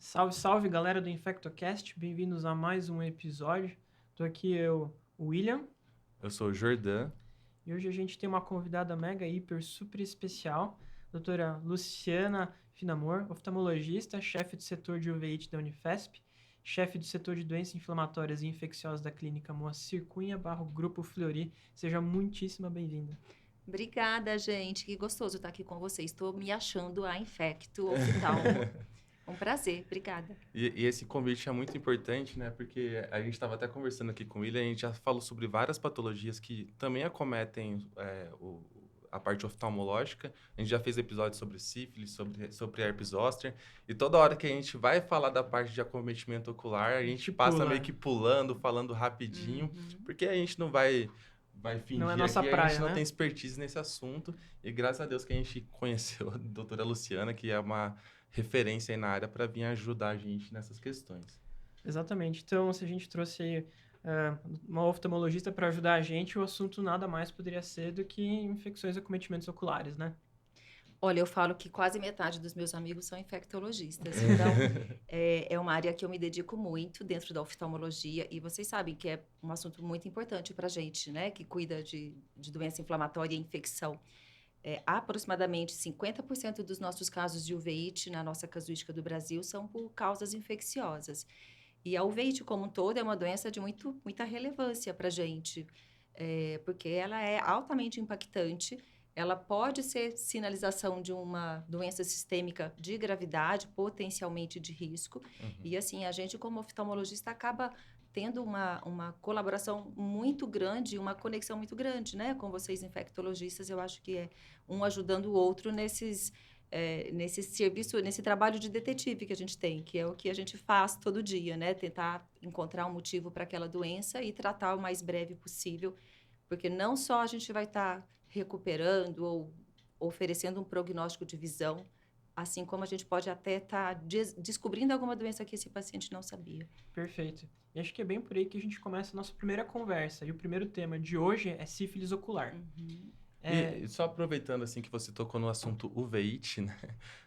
Salve, salve, galera do InfectoCast. Bem-vindos a mais um episódio. Tô aqui eu, o William, Eu sou o Jordan. e hoje a gente tem uma convidada mega, hiper, super especial, doutora Luciana Finamor, oftalmologista, chefe do setor de UVIT da Unifesp, chefe do setor de doenças inflamatórias e infecciosas da Clínica Moacir Cunha, Grupo Fleury. Seja muitíssima bem-vinda. Obrigada, gente. Que gostoso estar aqui com vocês. Estou me achando a infecto oftalmo. Um prazer. Obrigada. E esse convite é muito importante, né? Porque a gente estava até conversando aqui com ele, a gente já falou sobre várias patologias que também acometem a parte oftalmológica. A gente já fez episódios sobre sífilis, sobre herpes zoster. E toda hora que a gente vai falar da parte de acometimento ocular, a gente passa Pula. meio que pulando, falando rapidinho, porque a gente não vai fingir Não é nossa aqui, a praia, gente não né? tem expertise nesse assunto. E graças a Deus que a gente conheceu a doutora Luciana, que é uma referência aí na área para vir ajudar a gente nessas questões. Exatamente. Então, se a gente trouxe aí, uma oftalmologista para ajudar a gente, o assunto nada mais poderia ser do que infecções e acometimentos oculares, né? Olha, eu falo que quase metade dos meus amigos são infectologistas. Então, é uma área que eu me dedico muito dentro da oftalmologia. E vocês sabem que é um assunto muito importante para a gente, né? Que cuida de doença inflamatória e infecção. Aproximadamente 50% dos nossos casos de uveíte na nossa casuística do Brasil são por causas infecciosas. E a uveíte como um todo é uma doença de muita relevância para a gente, porque ela é altamente impactante, ela pode ser sinalização de uma doença sistêmica de gravidade, potencialmente de risco, e assim, a gente como oftalmologista acaba tendo uma colaboração muito grande, uma conexão muito grande, né, com vocês infectologistas. Eu acho que é um ajudando o outro nesse serviço, nesse trabalho de detetive que a gente tem, que é o que a gente faz todo dia, né? Tentar encontrar um motivo para aquela doença e tratar o mais breve possível, porque não só a gente vai estar recuperando ou oferecendo um prognóstico de visão, assim como a gente pode até estar descobrindo alguma doença que esse paciente não sabia. Perfeito. E acho que é bem por aí que a gente começa a nossa primeira conversa. E o primeiro tema de hoje é sífilis ocular. Uhum. E só aproveitando assim que você tocou no assunto uveíte, né?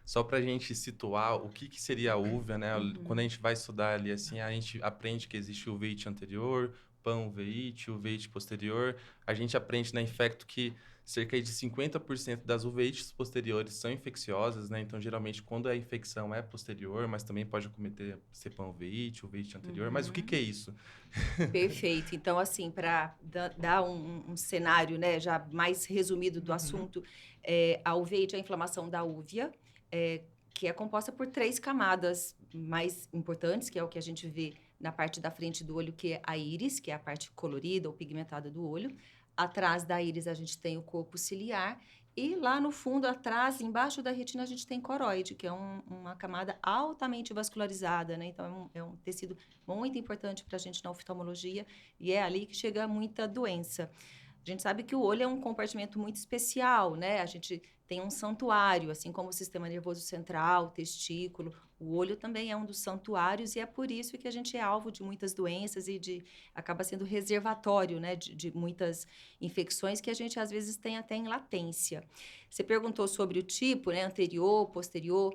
Só para a gente situar o que seria a úvea, né? Quando a gente vai estudar ali assim, a gente aprende que existe o uveíte anterior, pan-uveíte, uveíte posterior. A gente aprende na infecto que cerca de 50% das uveites posteriores são infecciosas, né? Então, geralmente, quando a infecção é posterior, mas também pode acometer ser pan-uveíte, uveíte anterior. Mas o que é isso? Perfeito. Então, assim, para dar um cenário, né, já mais resumido do Uhum. assunto, a uveíte é a inflamação da úvea, que é composta por 3 camadas mais importantes, que é o que a gente vê na parte da frente do olho, que é a íris, que é a parte colorida ou pigmentada do olho. Atrás da íris a gente tem o corpo ciliar e lá no fundo, atrás, embaixo da retina, a gente tem coroide, que é uma camada altamente vascularizada, né? Então, é um tecido muito importante para a gente na oftalmologia, e é ali que chega muita doença. A gente sabe que o olho é um compartimento muito especial, né? A gente tem um santuário, assim como o sistema nervoso central, o testículo. O olho também é um dos santuários e é por isso que a gente é alvo de muitas doenças e acaba sendo reservatório, né, de muitas infecções que a gente às vezes tem até em latência. Você perguntou sobre o tipo, né, anterior, posterior.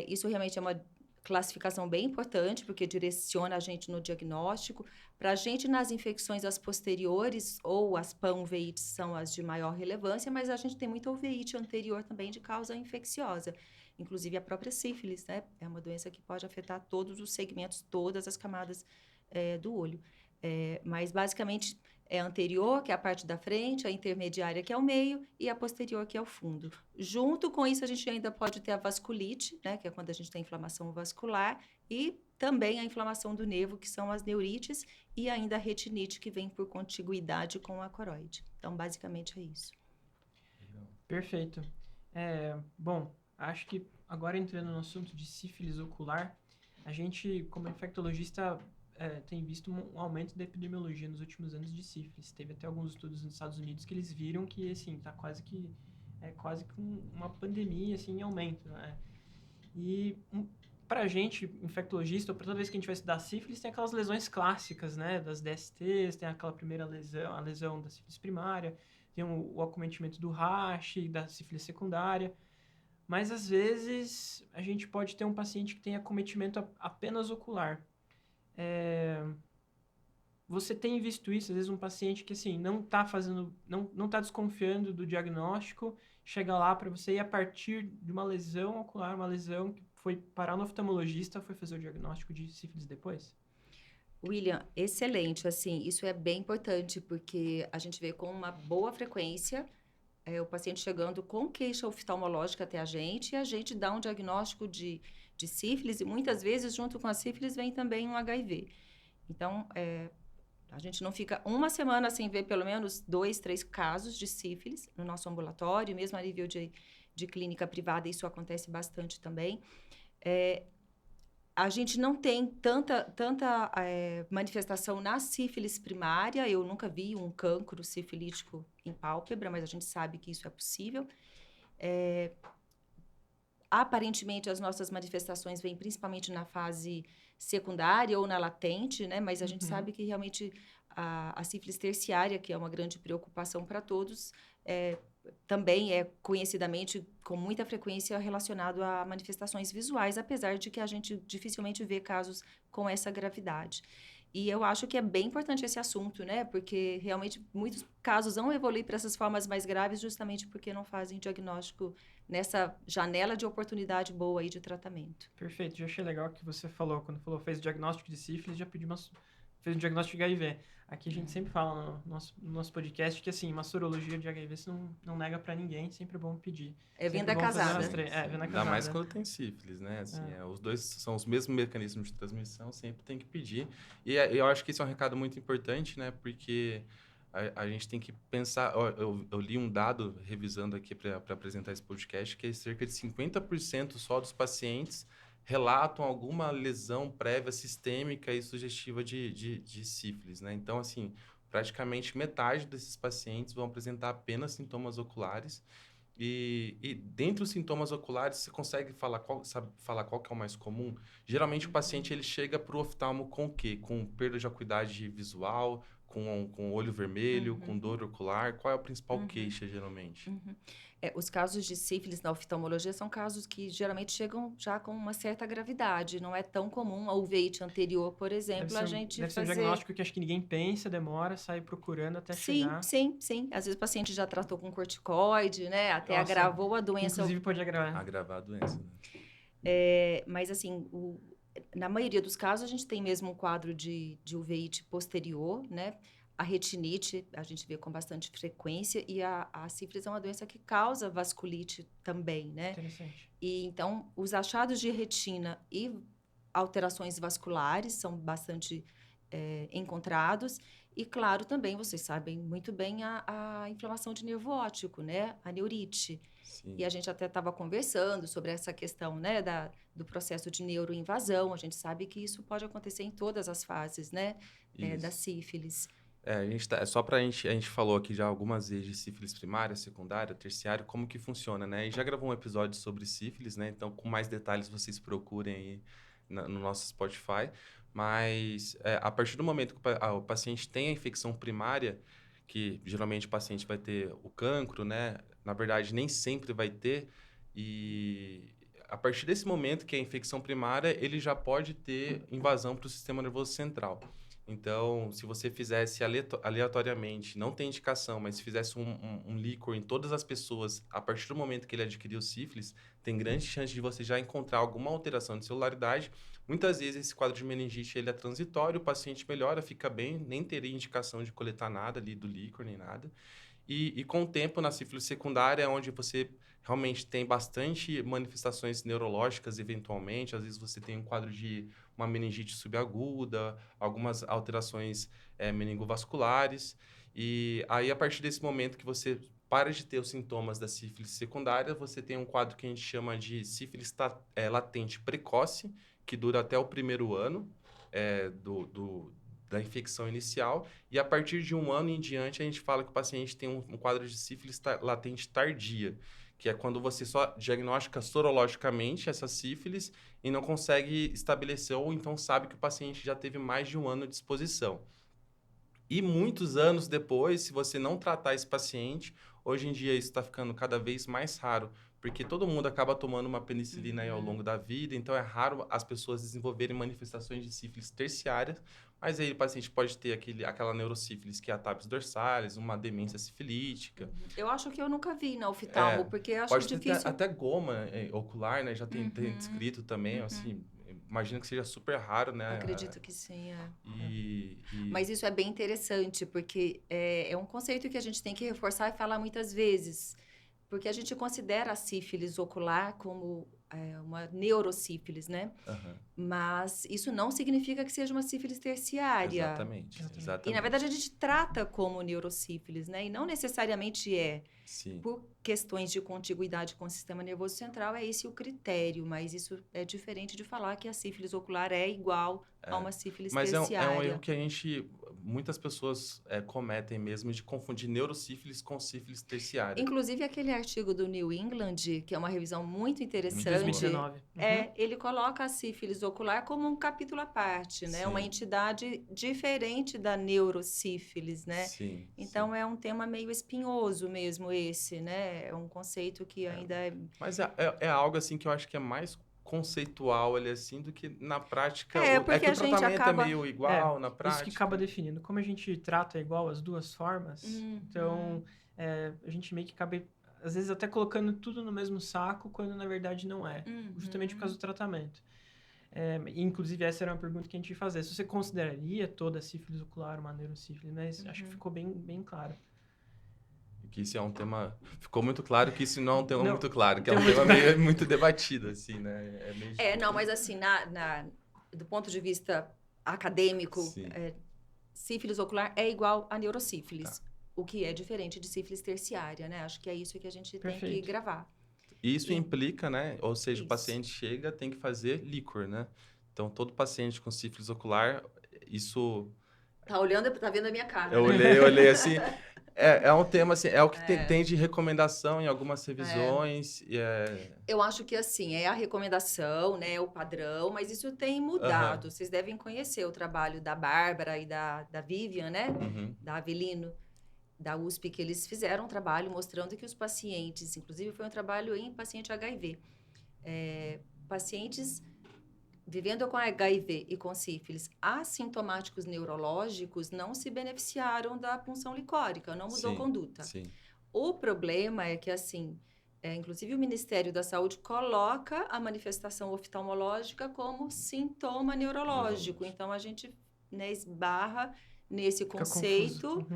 Isso realmente é uma classificação bem importante, porque direciona a gente no diagnóstico. Para a gente, nas infecções as posteriores ou as pan-uveites são as de maior relevância, mas a gente tem muita uveíte anterior também de causa infecciosa. Inclusive a própria sífilis, né? É uma doença que pode afetar todos os segmentos, todas as camadas do olho. Mas basicamente é a anterior, que é a parte da frente, a intermediária, que é o meio, e a posterior, que é o fundo. Junto com isso, a gente ainda pode ter a vasculite, né, que é quando a gente tem inflamação vascular, e também a inflamação do nervo, que são as neurites, e ainda a retinite, que vem por contiguidade com a coroide. Então, basicamente é isso. Perfeito. Bom, acho que agora entrando no assunto de sífilis ocular, a gente, como infectologista, tem visto um aumento da epidemiologia nos últimos anos de sífilis. Teve até alguns estudos nos Estados Unidos que eles viram que, assim, tá quase que uma pandemia, assim, em aumento, né? E pra gente, infectologista, toda vez que a gente vai estudar sífilis, tem aquelas lesões clássicas, né? Das DSTs, tem aquela primeira lesão, a lesão da sífilis primária, tem o acometimento do rash, da sífilis secundária. mas às vezes a gente pode ter um paciente que tem acometimento apenas ocular. Você tem visto isso? Às vezes um paciente que assim, não está desconfiando do diagnóstico, chega lá para você e a partir de uma lesão ocular, uma lesão que foi parar no oftalmologista, foi fazer o diagnóstico de sífilis depois? William, excelente. Assim, isso é bem importante, porque a gente vê com uma boa frequência o paciente chegando com queixa oftalmológica até a gente, e a gente dá um diagnóstico de sífilis, e muitas vezes, junto com a sífilis, vem também um HIV. Então, a gente não fica uma semana sem ver pelo menos 2, 3 casos de sífilis no nosso ambulatório, mesmo a nível de clínica privada, isso acontece bastante também. A gente não tem tanta manifestação na sífilis primária. Eu nunca vi um cancro sifilítico em pálpebra, mas a gente sabe que isso é possível. Aparentemente, as nossas manifestações vêm principalmente na fase secundária ou na latente, né? Mas a gente sabe que realmente a sífilis terciária, que é uma grande preocupação para todos, também é conhecidamente, com muita frequência, relacionado a manifestações visuais, apesar de que a gente dificilmente vê casos com essa gravidade. E eu acho que é bem importante esse assunto, né? Porque realmente muitos casos vão evoluir para essas formas mais graves justamente porque não fazem diagnóstico nessa janela de oportunidade boa aí de tratamento. Perfeito, já achei legal que você falou, quando fez diagnóstico de sífilis, já pediu fez um diagnóstico de HIV. Aqui a gente sempre fala no nosso podcast que, assim, uma sorologia de HIV você não nega pra ninguém, sempre é bom pedir. Vinda casada. Venda casada. Ainda mais quando tem sífilis, né? Assim, os dois são os mesmos mecanismos de transmissão, sempre tem que pedir. E eu acho que isso é um recado muito importante, né? Porque a gente tem que pensar... Eu li um dado, revisando aqui para apresentar esse podcast, que é cerca de 50% só dos pacientes relatam alguma lesão prévia sistêmica e sugestiva de sífilis, né? Então, assim, praticamente metade desses pacientes vão apresentar apenas sintomas oculares. E dentre os sintomas oculares, você consegue falar qual que é o mais comum? Geralmente, o paciente ele chega para o oftalmo com o quê? Com perda de acuidade visual, com olho vermelho, com dor ocular. Qual é a principal queixa, geralmente? Os casos de sífilis na oftalmologia são casos que geralmente chegam já com uma certa gravidade. Não é tão comum a uveíte anterior, por exemplo, deve ser um diagnóstico que acho que ninguém pensa, demora, sai procurando até chegar. Sim. Às vezes o paciente já tratou com corticoide, né? Até agravou a doença. Inclusive pode agravar. Agravar a doença, né? Mas assim, na maioria dos casos a gente tem mesmo um quadro de uveíte posterior, né? A retinite a gente vê com bastante frequência e a sífilis é uma doença que causa vasculite também, né? Interessante. E então, os achados de retina e alterações vasculares são bastante encontrados. E, claro, também, vocês sabem muito bem a inflamação de nervo óptico, né? A neurite. Sim. E a gente até estava conversando sobre essa questão, né? Do processo de neuroinvasão. A gente sabe que isso pode acontecer em todas as fases, né? Da sífilis. A gente falou aqui já algumas vezes de sífilis primária, secundária, terciária, como que funciona, né? E já gravou um episódio sobre sífilis, né? Então, com mais detalhes, vocês procurem aí no nosso Spotify. Mas, a partir do momento que o paciente tem a infecção primária, que geralmente o paciente vai ter o cancro, né? Na verdade, nem sempre vai ter. E a partir desse momento que é a infecção primária, ele já pode ter invasão para o sistema nervoso central. Então, se você fizesse aleatoriamente, não tem indicação, mas se fizesse um líquor em todas as pessoas, a partir do momento que ele adquiriu sífilis, tem grande chance de você já encontrar alguma alteração de celularidade. Muitas vezes esse quadro de meningite ele é transitório, o paciente melhora, fica bem, nem teria indicação de coletar nada ali do líquor, nem nada. E com o tempo, na sífilis secundária, é onde você realmente tem bastante manifestações neurológicas, eventualmente. Às vezes você tem um quadro de uma meningite subaguda, algumas alterações meningovasculares. E aí, a partir desse momento que você para de ter os sintomas da sífilis secundária, você tem um quadro que a gente chama de sífilis latente precoce, que dura até o primeiro ano da infecção inicial, e a partir de 1 ano em diante, a gente fala que o paciente tem um quadro de sífilis latente tardia, que é quando você só diagnostica sorologicamente essa sífilis e não consegue estabelecer, ou então sabe que o paciente já teve mais de 1 ano de exposição. E muitos anos depois, se você não tratar esse paciente, hoje em dia isso está ficando cada vez mais raro, porque todo mundo acaba tomando uma penicilina aí ao longo da vida, então é raro as pessoas desenvolverem manifestações de sífilis terciárias, mas aí o paciente pode ter aquela neurosífilis, que é a tábis dorsalis, uma demência sifilítica. Eu acho que eu nunca vi na oftalmo, porque eu acho Pode ter difícil. até goma ocular, né? Já tem descrito também, assim, imagino que seja super raro, né? Acredito que sim, é. Mas isso é bem interessante, porque é um conceito que a gente tem que reforçar e falar muitas vezes. Porque a gente considera a sífilis ocular como uma neurosífilis, né? Mas isso não significa que seja uma sífilis terciária. Exatamente. E, na verdade, a gente trata como neurosífilis, né? E não necessariamente é. Sim. Por questões de contiguidade com o sistema nervoso central, é esse o critério. Mas isso é diferente de falar que a sífilis ocular é igual a uma sífilis Mas terciária. é um erro que muitas pessoas cometem mesmo, de confundir neurosífilis com sífilis terciária. Inclusive, aquele artigo do New England, que é uma revisão muito interessante. 2019. Ele coloca a sífilis ocular como um capítulo à parte, né? Sim. Uma entidade diferente da neurosífilis, né? Sim, então, é um tema meio espinhoso mesmo esse, né? É um conceito que ainda é... Mas é algo, assim, que eu acho que é mais conceitual, assim, do que na prática. Porque que o a gente tratamento acaba... é meio igual na prática. Isso que acaba definindo. Como a gente trata igual as duas formas, então a gente meio que acaba, às vezes, até colocando tudo no mesmo saco, quando na verdade não é. Justamente por causa do tratamento. Inclusive, essa era uma pergunta que a gente ia fazer. Se você consideraria toda a sífilis ocular uma neurosífilis, mas acho que ficou bem claro. Que isso é um tema... Ficou muito claro que isso não é um tema muito claro, que é tem um tema meio muito debatido, assim, né? Mas assim, do ponto de vista acadêmico, sífilis ocular é igual a neurosífilis, o que é diferente de sífilis terciária, né? Acho que é isso que a gente tem que gravar. Isso implica, né? Ou seja, o paciente chega, tem que fazer líquor, né? Então, todo paciente com sífilis ocular, isso... Tá vendo a minha cara, Eu né? olhei assim... É um tema, assim, é o que tem de recomendação em algumas revisões. Eu acho que, assim, é a recomendação, né, o padrão, mas isso tem mudado. Vocês devem conhecer o trabalho da Bárbara e da Vivian, né? Da Avelino, da USP, que eles fizeram um trabalho mostrando que os pacientes, inclusive foi um trabalho em paciente HIV, pacientes vivendo com HIV e com sífilis assintomáticos neurológicos não se beneficiaram da punção licórica, não mudou conduta. Sim. O problema é que, assim, inclusive o Ministério da Saúde coloca a manifestação oftalmológica como sintoma neurológico. Então, a gente esbarra nesse conceito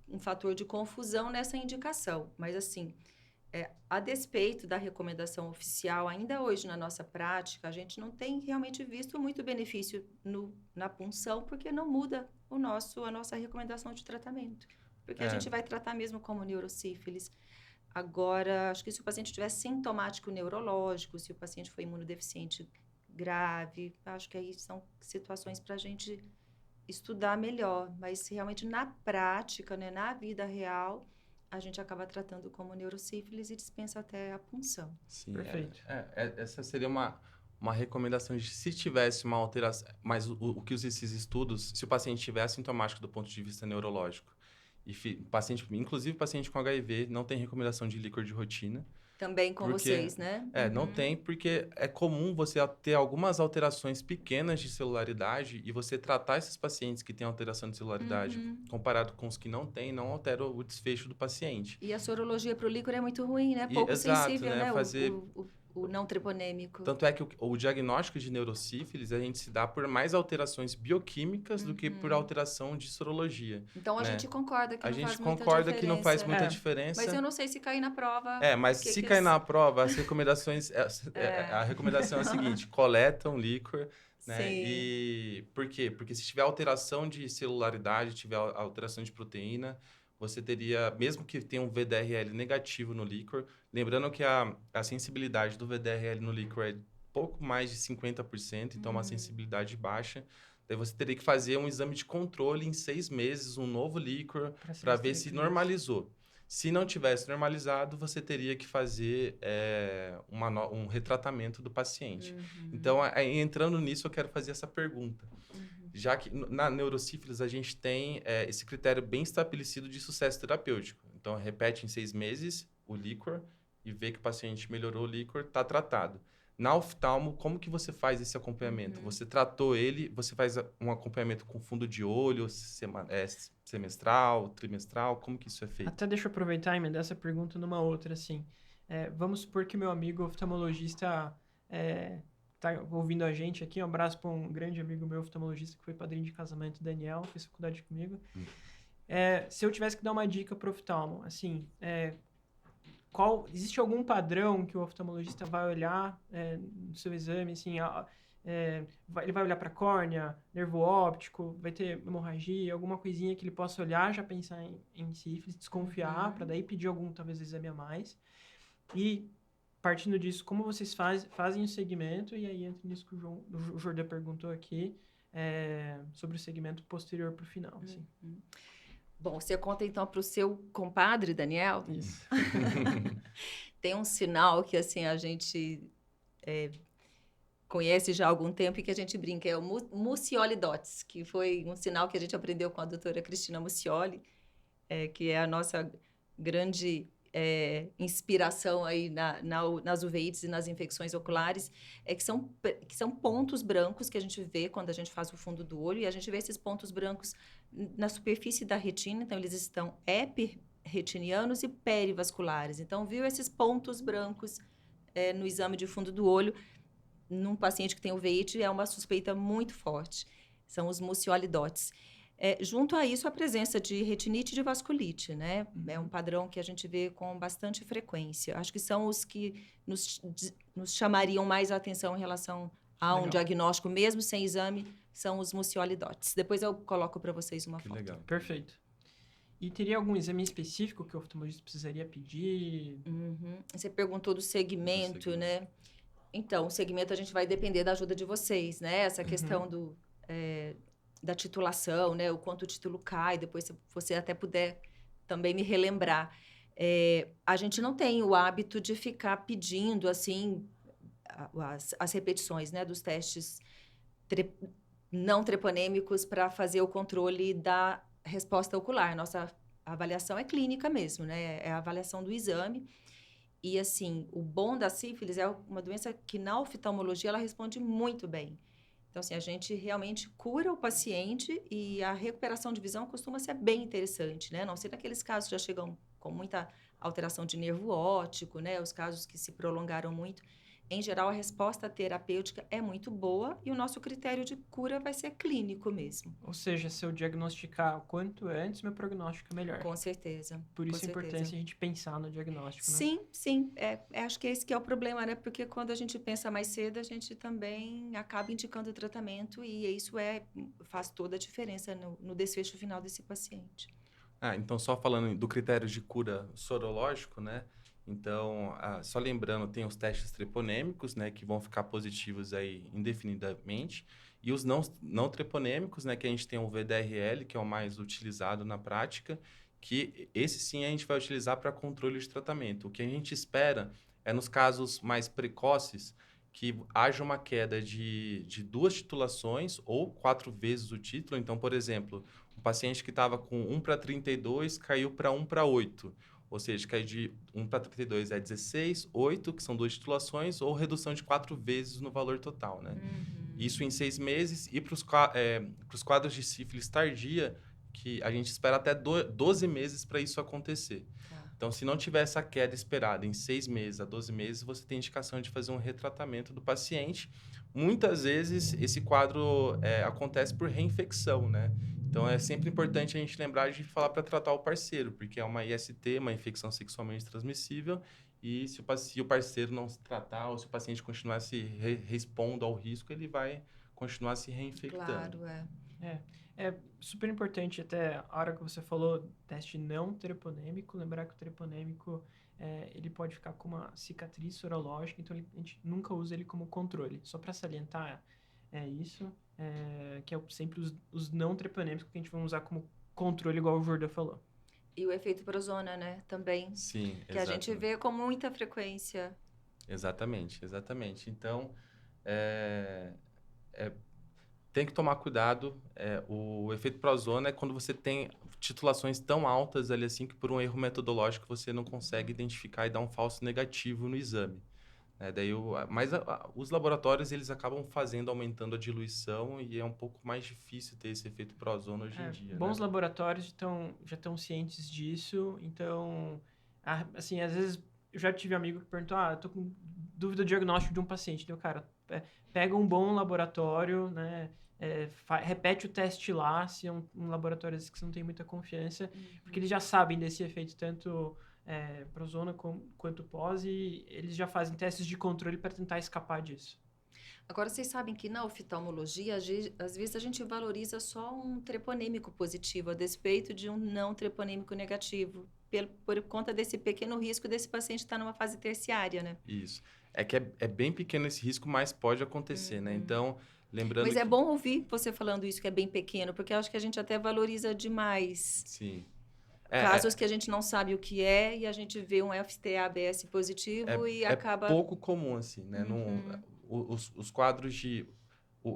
um fator de confusão nessa indicação. Mas, assim... a despeito da recomendação oficial, ainda hoje na nossa prática, a gente não tem realmente visto muito benefício na punção, porque não muda a nossa recomendação de tratamento. Porque a gente vai tratar mesmo como neurosífilis. Agora, acho que se o paciente tiver sintomático neurológico, se o paciente for imunodeficiente grave, acho que aí são situações para a gente estudar melhor. Mas realmente na prática, né, na vida real... a gente acaba tratando como neurosífilis e dispensa até a punção. Sim, perfeito. Essa seria uma recomendação de se tivesse uma alteração... Mas o que esses estudos... Se o paciente tiver assintomático do ponto de vista neurológico, inclusive paciente com HIV, não tem recomendação de líquor de rotina. Também com vocês, né? Não tem, porque é comum você ter algumas alterações pequenas de celularidade e você tratar esses pacientes que têm alteração de celularidade, comparado com os que não têm, não altera o desfecho do paciente. E a sorologia para o líquor é muito ruim, né? Pouco sensível, né? O não treponêmico. Tanto é que o diagnóstico de neurosífilis a gente se dá por mais alterações bioquímicas do que por alteração de sorologia. Então, a gente concorda que não faz muita diferença. A gente concorda que não faz muita diferença. Mas eu não sei se cair na prova... Mas se cair na prova, as recomendações... A recomendação é a seguinte, coleta um líquor, né? Sim. E por quê? Porque se tiver alteração de celularidade, tiver alteração de proteína... você teria, mesmo que tenha um VDRL negativo no líquor, lembrando que a sensibilidade do VDRL no líquor é pouco mais de 50%, então é uma sensibilidade baixa. Daí você teria que fazer um exame de controle em 6 meses, um novo líquor, para ver se normalizou. Se não tivesse normalizado, você teria que fazer um retratamento do paciente. Então, entrando nisso, eu quero fazer essa pergunta. Já que na neurosífilis a gente tem esse critério bem estabelecido de sucesso terapêutico. Então, repete em 6 meses o líquor e vê que o paciente melhorou o líquor, está tratado. Na oftalmo, como que você faz esse acompanhamento? Você tratou ele, você faz um acompanhamento com fundo de olho, semestral, trimestral, como que isso é feito? Até deixa eu aproveitar e emendar essa pergunta numa outra, assim. Vamos supor que meu amigo oftalmologista tá ouvindo a gente aqui. Um abraço para um grande amigo meu oftalmologista que foi padrinho de casamento, Daniel, fez faculdade comigo. Se eu tivesse que dar uma dica para o oftalmo, assim, existe algum padrão que o oftalmologista vai olhar no seu exame, assim, ele vai olhar para córnea, nervo óptico, vai ter hemorragia, alguma coisinha que ele possa olhar, já pensar em sífilis, desconfiar, para daí pedir algum, talvez, exame a mais. E, partindo disso, como vocês fazem o segmento, e aí entra nisso que o Jordão perguntou aqui, sobre o segmento posterior para o final, assim. Bom, você conta então para o seu compadre, Daniel? Isso. Tem um sinal que assim a gente conhece já há algum tempo e que a gente brinca, é o Muccioli Dots, que foi um sinal que a gente aprendeu com a doutora Cristina Muccioli, que é a nossa grande inspiração aí nas uveites e nas infecções oculares, que são pontos brancos que a gente vê quando a gente faz o fundo do olho, e a gente vê esses pontos brancos na superfície da retina, então eles estão epirretinianos e perivasculares. Então, viu esses pontos brancos no exame de fundo do olho, num paciente que tem uveíte, é uma suspeita muito forte. São os Muccioli Dots. Junto a isso, a presença de retinite e de vasculite, né? É um padrão que a gente vê com bastante frequência. Acho que são os que nos chamariam mais a atenção em relação a um diagnóstico, mesmo sem exame, são os Muccioli Dots. Depois eu coloco para vocês uma foto. Legal. Perfeito. E teria algum exame específico que o oftalmologista precisaria pedir? Você perguntou do segmento, né? Então, o segmento a gente vai depender da ajuda de vocês, né? Essa questão da titulação, né? O quanto o título cai, depois se você até puder também me relembrar. A gente não tem o hábito de ficar pedindo, assim, as repetições, né? Dos testes não treponêmicos para fazer o controle da resposta ocular. Nossa avaliação é clínica mesmo, né? É a avaliação do exame. E, assim, o bom da sífilis é uma doença que, na oftalmologia, ela responde muito bem. Então, assim, a gente realmente cura o paciente e a recuperação de visão costuma ser bem interessante, né? Não sei naqueles casos que já chegam com muita alteração de nervo óptico, né? Os casos que se prolongaram muito. Em geral, a resposta terapêutica é muito boa e o nosso critério de cura vai ser clínico mesmo. Ou seja, se eu diagnosticar o quanto antes, meu prognóstico é melhor. Com certeza. Por isso a importância a gente pensar no diagnóstico, né? Sim, sim. Acho que esse que é o problema, né? Porque quando a gente pensa mais cedo, a gente também acaba indicando o tratamento e isso faz toda a diferença no desfecho final desse paciente. Então, só falando do critério de cura sorológico, né? Então, só lembrando, tem os testes treponêmicos, né? Que vão ficar positivos aí indefinidamente. E os não treponêmicos, né? Que a gente tem o VDRL, que é o mais utilizado na prática, que esse sim a gente vai utilizar para controle de tratamento. O que a gente espera é nos casos mais precoces que haja uma queda de 2 titulações ou 4 vezes o título. Então, por exemplo, um paciente que estava com 1/32 caiu para 1/8. Ou seja, caiu de 1/32 é 16, 8, que são 2 titulações, ou redução de 4 vezes no valor total, né? Isso em 6 meses. E para os quadros de sífilis tardia, que a gente espera até 12 meses para isso acontecer. Então, se não tiver essa queda esperada em 6 meses a 12 meses, você tem indicação de fazer um retratamento do paciente. Muitas vezes, esse quadro acontece por reinfecção, né? Então, é sempre importante a gente lembrar de falar para tratar o parceiro, porque é uma IST, uma infecção sexualmente transmissível, e se o parceiro não se tratar ou se o paciente continuar se reexpondo ao risco, ele vai continuar se reinfectando. Claro, É super importante, até a hora que você falou teste não treponêmico, lembrar que o treponêmico ele pode ficar com uma cicatriz sorológica, então a gente nunca usa ele como controle. Só para salientar isso, que é sempre os não treponêmicos que a gente vai usar como controle, igual o Jordão falou. E o efeito prozona, né? Também. Sim, que a gente vê com muita frequência. Exatamente. Então, Tem que tomar cuidado. O efeito prozona é quando você tem titulações tão altas ali assim que por um erro metodológico você não consegue identificar e dar um falso negativo no exame. Mas os laboratórios eles acabam aumentando a diluição e é um pouco mais difícil ter esse efeito prozona hoje em dia, Bons né? laboratórios já estão cientes disso, então, assim, às vezes eu já tive amigo que perguntou, eu tô com dúvida do diagnóstico de um paciente. Deu, cara, pega um bom laboratório, né, repete o teste lá, se é um laboratório que você não tem muita confiança, porque eles já sabem desse efeito tanto prozona quanto pós, e eles já fazem testes de controle para tentar escapar disso. Agora, vocês sabem que na oftalmologia, às vezes a gente valoriza só um treponêmico positivo, a despeito de um não treponêmico negativo, por conta desse pequeno risco desse paciente estar numa fase terciária, né? Isso. É bem pequeno esse risco, mas pode acontecer, né? Então, lembrando Mas é que... bom ouvir você falando isso, que é bem pequeno, porque eu acho que a gente até valoriza demais Sim. casos que a gente não sabe o que é e a gente vê um FTA-ABS positivo e acaba... pouco comum, assim, né? Os quadros de...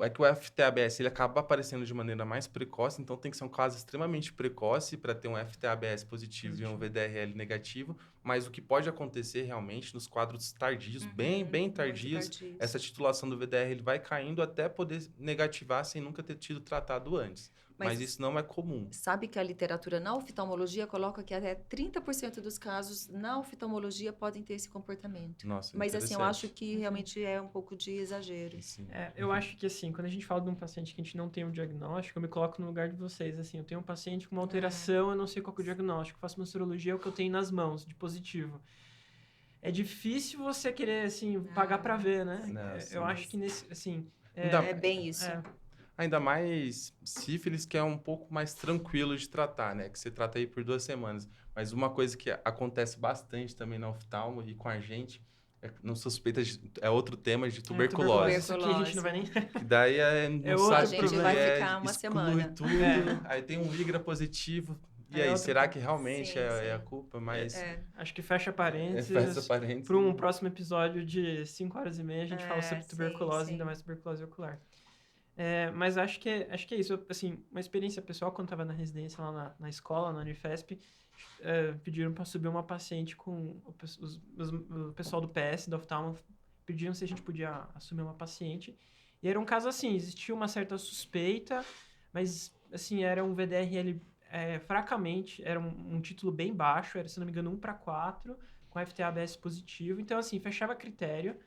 É que o FTABS ele acaba aparecendo de maneira mais precoce, então tem que ser um caso extremamente precoce para ter um FTABS positivo e um VDRL negativo, mas o que pode acontecer realmente nos quadros tardios, bem tardios, essa titulação do VDR ele vai caindo até poder negativar sem nunca ter tido tratado antes. Mas isso não é comum. Sabe que a literatura na oftalmologia coloca que até 30% dos casos na oftalmologia podem ter esse comportamento. Nossa, mas assim, eu acho que realmente é um pouco de exagero. Eu acho que assim, quando a gente fala de um paciente que a gente não tem um diagnóstico, eu me coloco no lugar de vocês. Assim, eu tenho um paciente com uma alteração, eu não sei qual que é o diagnóstico, faço uma sorologia, é o que eu tenho nas mãos, de positivo. É difícil você querer, assim, pagar para ver, né? Eu acho que nesse, assim... É bem isso. Ainda mais sífilis, que é um pouco mais tranquilo de tratar, né? Que você trata aí por 2 semanas. Mas uma coisa que acontece bastante também na oftalmo e com a gente, não suspeita é outro tema de tuberculose. Isso aqui a gente não vai nem... Que daí não outro sabe a gente vai ficar uma semana. Tudo, aí tem um IGRA positivo. E aí, será que realmente sim. é a culpa? Mas... Acho que fecha parênteses. Para um próximo episódio de 5h30, a gente fala sobre tuberculose, ainda mais tuberculose ocular. Mas acho que é isso. Assim, uma experiência pessoal, quando estava na residência lá na escola, na Unifesp, pediram para subir uma paciente com o pessoal do PS, da oftalmo, pediram se a gente podia assumir uma paciente. E era um caso assim, existia uma certa suspeita, mas assim, era um VDRL fracamente, era um título bem baixo, era, se não me engano, 1/4, com FTA-ABS positivo. Então, assim, fechava critério.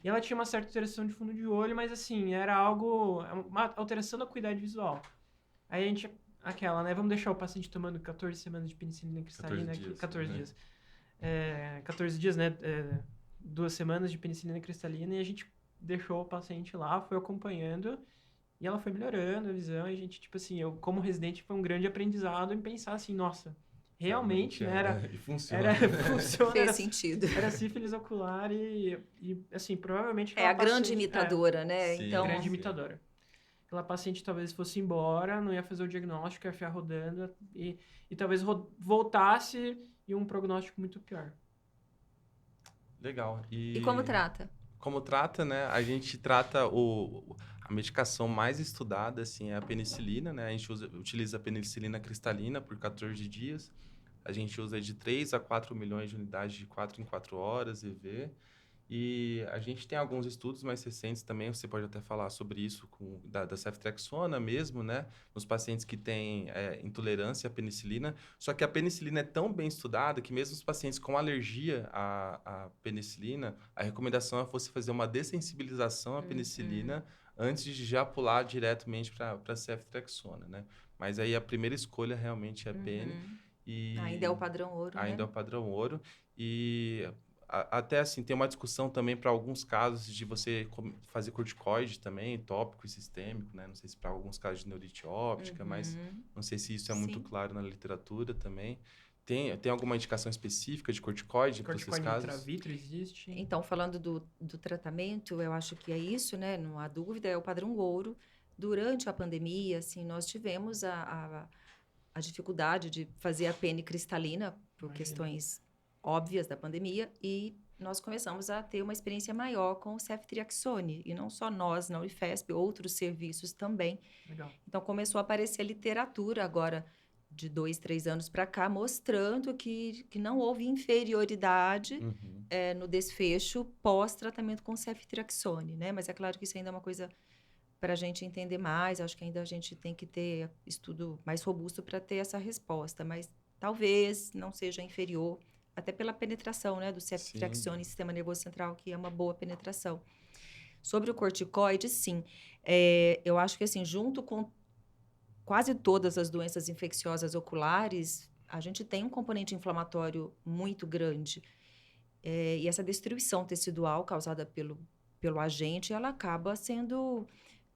E ela tinha uma certa alteração de fundo de olho, mas assim, era uma alteração da acuidade visual. Aí a gente, né, vamos deixar o paciente tomando 14 semanas de penicilina cristalina, 14 dias. 14 dias, né, 2 semanas de penicilina cristalina, e a gente deixou o paciente lá, foi acompanhando, e ela foi melhorando a visão, e a gente, tipo assim, eu como residente foi um grande aprendizado em pensar assim, nossa... Realmente, né? Funciona. Fez sentido. Era sífilis ocular e assim, provavelmente... a grande imitadora, né? Sim, então, grande imitadora. Aquela paciente talvez fosse embora, não ia fazer o diagnóstico, ia ficar rodando e talvez voltasse e um prognóstico muito pior. Legal. E como trata? Como trata, né? A gente trata a medicação mais estudada, assim, é a penicilina, né? A gente utiliza a penicilina cristalina por 14 dias. A gente usa de 3 a 4 milhões de unidades de 4 em 4 horas, EV. E a gente tem alguns estudos mais recentes também, você pode até falar sobre isso, da ceftriaxona mesmo, né? Nos pacientes que têm intolerância à penicilina. Só que a penicilina é tão bem estudada que mesmo os pacientes com alergia à penicilina, a recomendação é você fazer uma dessensibilização à penicilina antes de já pular diretamente para a ceftriaxona, né? Mas aí a primeira escolha realmente é a pene. Ainda é o padrão ouro, Ainda é o padrão ouro. E até assim, tem uma discussão também para alguns casos de você fazer corticoide também, tópico e sistêmico, né? Não sei se para alguns casos de neurite óptica, mas não sei se isso é muito claro na literatura também. Tem alguma indicação específica de corticoide para esses casos? Corticoide intravítrea existe? Então, falando do tratamento, eu acho que é isso, né? Não há dúvida, é o padrão ouro. Durante a pandemia, assim, nós tivemos a dificuldade de fazer a pene cristalina por questões óbvias da pandemia e nós começamos a ter uma experiência maior com o ceftriaxone. E não só nós, na Unifesp, outros serviços também. Legal. Então, começou a aparecer literatura agora, de 2, 3 anos para cá, mostrando que não houve inferioridade Uhum. no desfecho pós-tratamento com ceftriaxone, né? Mas é claro que isso ainda é uma coisa para a gente entender mais. Acho que ainda a gente tem que ter estudo mais robusto para ter essa resposta. Mas talvez não seja inferior, até pela penetração, né, do ceftriaxone em sistema nervoso central, que é uma boa penetração. Sobre o corticoide, sim. Eu acho que, assim, junto com quase todas as doenças infecciosas oculares, a gente tem um componente inflamatório muito grande. E essa destruição tecidual causada pelo agente, ela acaba sendo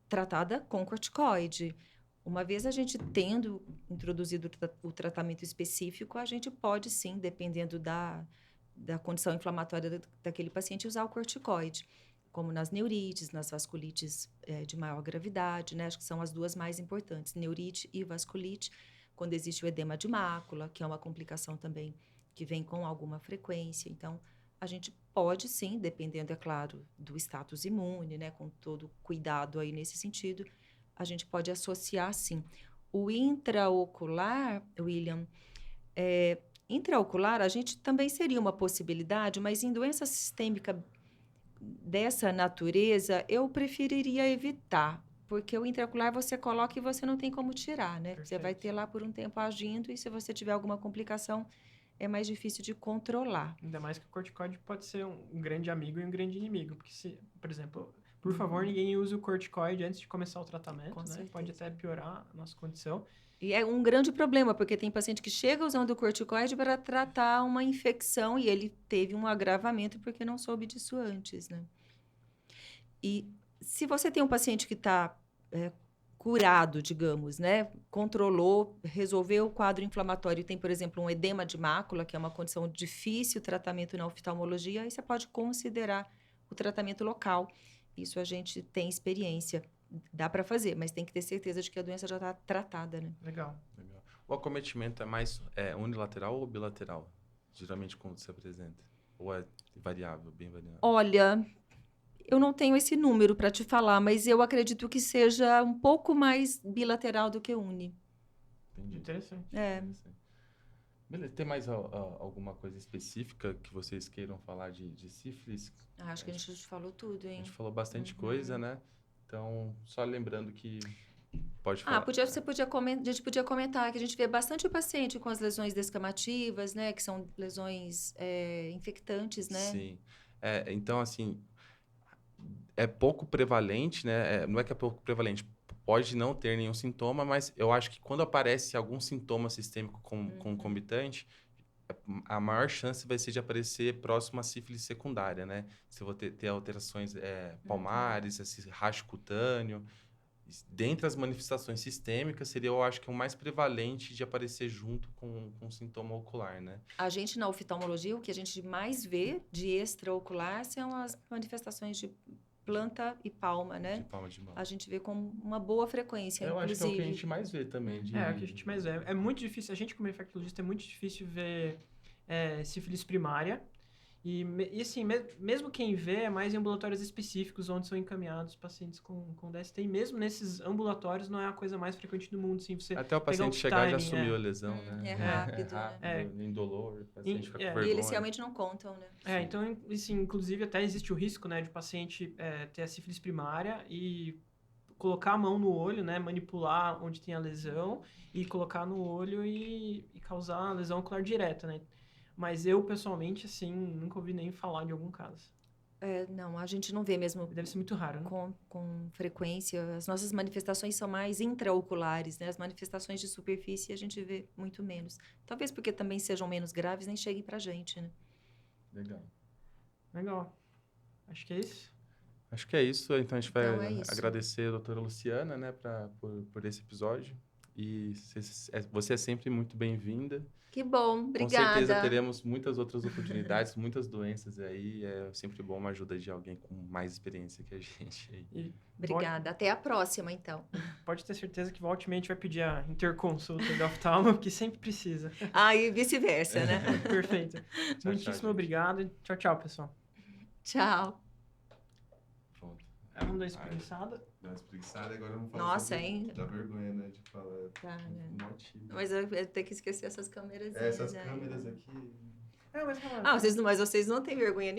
tratada com corticoide. Uma vez a gente tendo introduzido o tratamento específico, a gente pode sim, dependendo da condição inflamatória daquele paciente, usar o corticoide, como nas neurites, nas vasculites de maior gravidade, né? Acho que são as duas mais importantes, neurite e vasculite, quando existe o edema de mácula, que é uma complicação também que vem com alguma frequência. Então, a gente pode sim, dependendo, é claro, do status imune, né? Com todo cuidado aí nesse sentido, a gente pode associar sim. O intraocular, William, intraocular a gente também seria uma possibilidade, mas em doença sistêmica dessa natureza, eu preferiria evitar, porque o intraocular você coloca e você não tem como tirar, né? Você vai ter lá por um tempo agindo e se você tiver alguma complicação, é mais difícil de controlar. Ainda mais que o corticoide pode ser um grande amigo e um grande inimigo. Porque, se, por exemplo, por favor, ninguém use o corticoide antes de começar o tratamento, Com né? certeza. Pode até piorar a nossa condição. E é um grande problema, porque tem paciente que chega usando o corticoide para tratar uma infecção e ele teve um agravamento porque não soube disso antes, né? E se você tem um paciente que está curado, digamos, né? Controlou, resolveu o quadro inflamatório e tem, por exemplo, um edema de mácula, que é uma condição de difícil tratamento na oftalmologia, aí você pode considerar o tratamento local. Isso a gente tem experiência. Dá para fazer, mas tem que ter certeza de que a doença já está tratada, né? Legal. Legal. O acometimento é mais unilateral ou bilateral? Geralmente quando se apresenta? Ou é variável, bem variável? Olha, eu não tenho esse número para te falar, mas eu acredito que seja um pouco mais bilateral do que uni. Entendi. Interessante. Interessante. Beleza. Tem mais alguma coisa específica que vocês queiram falar de sífilis? Acho que a gente falou tudo, A hein? gente falou bastante coisa, né? Então, só lembrando que pode falar. A gente podia comentar que a gente vê bastante o paciente com as lesões descamativas, né? Que são lesões infectantes, né? Sim. Então, assim, é pouco prevalente, né? Não é que é pouco prevalente, pode não ter nenhum sintoma, mas eu acho que quando aparece algum sintoma sistêmico concomitante, a maior chance vai ser de aparecer próximo à sífilis secundária, né? Se eu vou ter alterações palmares, esse racho cutâneo. Dentre as manifestações sistêmicas, seria, eu acho que o mais prevalente de aparecer junto com sintoma ocular, né? A gente, na oftalmologia, o que a gente mais vê de extraocular são as manifestações de planta e palma, né? De palma de mão. A gente vê com uma boa frequência, Eu acho que é o que a inclusive. gente mais vê também. É o que a gente mais vê. É muito difícil, a gente como infectologista, é muito difícil ver sífilis primária. E assim, mesmo quem vê é mais em ambulatórios específicos, onde são encaminhados pacientes com DST. E mesmo nesses ambulatórios, não é a coisa mais frequente do mundo. Assim, você Até o paciente pegar chegar já timing, assumiu a lesão, né? É rápido, né? Indolor, o paciente fica com E vergonha. eles realmente não contam, né? Então, assim, inclusive, até existe o risco, né, de o paciente ter a sífilis primária e colocar a mão no olho, né, manipular onde tem a lesão e colocar no olho e causar a lesão ocular direta, né? Mas eu, pessoalmente, assim, nunca ouvi nem falar de algum caso. Não, a gente não vê mesmo Deve ser muito raro, né? com frequência. As nossas manifestações são mais intraoculares, né? As manifestações de superfície a gente vê muito menos. Talvez porque também sejam menos graves, nem cheguem pra gente, né? Legal. Acho que é isso. Acho que é isso. Então, a gente vai Então, é isso. agradecer a doutora Luciana, né, por esse episódio. E você é sempre muito bem-vinda. Que bom, Com obrigada. certeza teremos muitas outras oportunidades, muitas doenças aí. É sempre bom uma ajuda de alguém com mais experiência que a gente. Aí. E Obrigada. Até a próxima, então. pode ter certeza que volte e meia a gente vai pedir a interconsulta de oftalmo, porque sempre precisa. Ah, e vice-versa, né? Perfeito. Tchau, Muitíssimo gente. obrigado. E tchau, tchau, pessoal. Tchau. Pronto. Vamos dar espreguiçada. Dá uma espreguiçada, agora vamos falar Nossa, sobre... hein? Dá vergonha, né, de falar. Tá, né? Motivo. Mas eu tenho que esquecer essas câmeras. Essas câmeras aqui... Mas, Ah, mas vocês não têm vergonha